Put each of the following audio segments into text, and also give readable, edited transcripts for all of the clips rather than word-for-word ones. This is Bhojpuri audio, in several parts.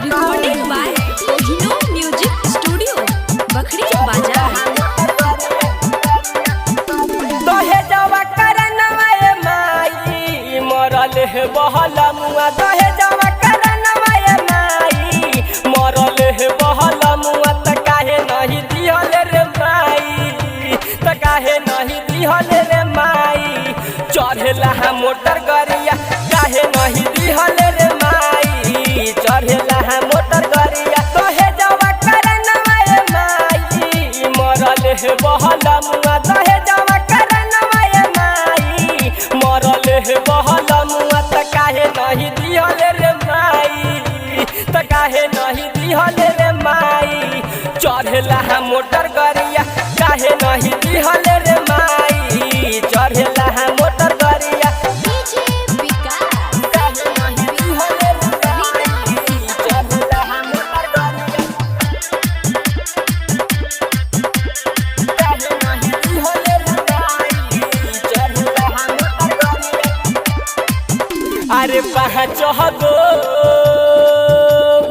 Recording by Kohinoor music studio Bakhri बाजार। दहे जवा करनवा ए माई मरल है बहला मुआ। दहे जवा करनवा ए माई मरल है बहला मुआ। त काहे नहीं दिहल रे माई, त काहे नहीं दिहल रे माई। चढ़ेला है मोटर गरिया काहे नहीं दिहल रे माई। चढ़ेला है मोटर गरिया दहे जवा करनवा ए माई मरल है बहला मुआ। दहे जवा करनवा ए माई मरल है बहला मुआ। त काहे नहीं दिहल रे माई, त काहे नहीं दिहल रे माई। चढ़ेला है मोटर गरिया काहे नहीं दिहल रे माई। चढ़ेला है मोटर गरिया डीजे विकास काहे नहीं दिहल रे माई। चढ़ेला है मोटर गरिया काहे नहीं दिहल रे माई। चढ़ेला है मोटर गरिया। अरे पाँच गो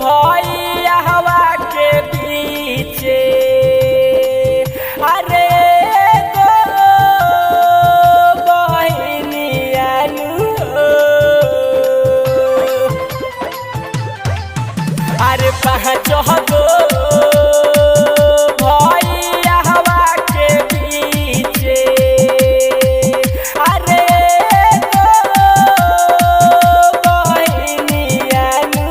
भैया हवा के पीछे, अरे गो बहनिया नु। अरे पाँच गो भैया हवा के पीछे, अरे गो बहनिया नु।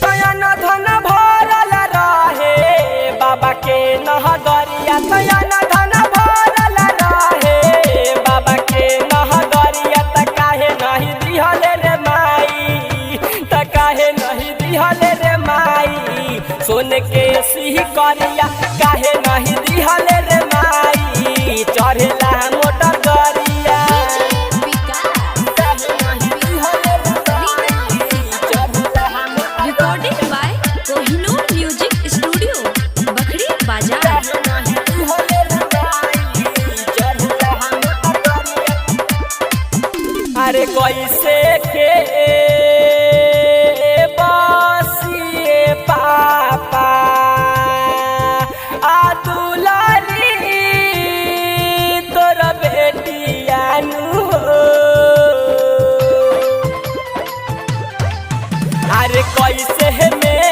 तयन धन भरल रहे बाबा के नहगरिया। तयन धन भरल रहे बाबा के नहगरिया। त काहे नहीं दिहल रे माई, त काहे नहीं दिहल रे माई। सोन के सिह करिया काहे नहीं दिहल रे माई। चढ़ेला मोटर गरिया डीजे विकास काहे नहीं दिहल रे माई। चढ़ेला motor recording by Kohinoor music studio Bakhri बाजार। अरे कैसे के बसिए पापा आ दुलारी तोर बेटिया नु। अरे कैसे में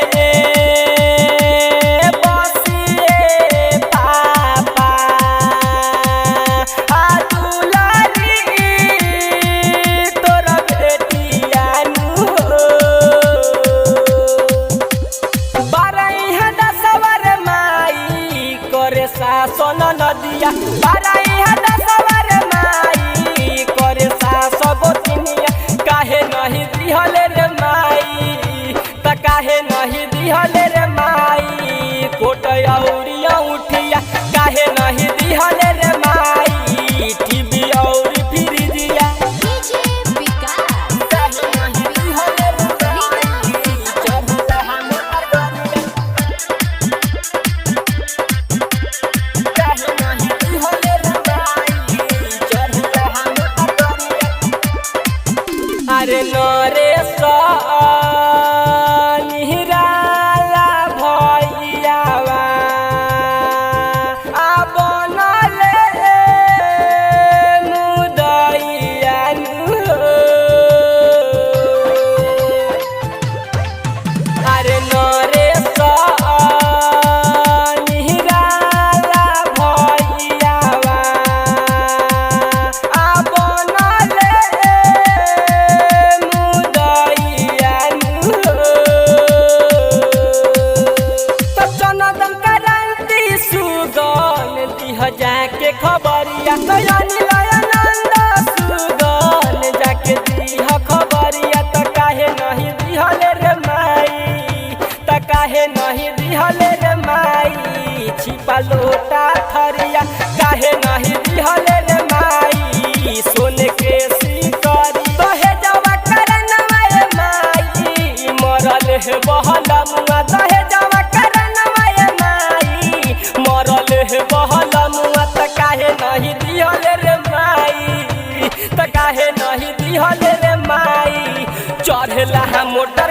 बसिए पापा आ दुलारी तोर बेटिया नु। बारह दसवर माई करे शासन नदिया। बारह दसवर माई करे सास गोतिनिया। काहे नहीं दिहल रे माई, त काहे नहीं दिहल रे माई। कोट औरिया उठिया काहे नहीं दिहल रे माई। टीवी और फ्रिजिया डीजे विकास काहे नहीं दिहल रे माई। चढ़ेला मोटर गरिया काहे नहीं दिहल रे माई। चढ़ेला मोटर गरिया। अरे नरेश निराला भैयावा आ बनले मुदैया नु। अरे नरेश निराला भैयावा आ बनले मुदैया नु। त जनदन करंती सुगन दिह जाके खबरिया। तयनी लयनंद सुगन जाके दिह खबरिया। त काहे नहीं दिहल रे माई, त काहे नहीं दिहल रे माई। छिपा लोटा थरिया काहे नहीं दिहल रे माई। सोन के सिकरी दहे जवा करनवा ए माई मरल है बहला मुआ। दहे जवा करनवा ए माई मरल है बहला मुआ। त काहे नहीं दिहल रे माई, त काहे नहीं दिहल रे माई चढ़ला मोटा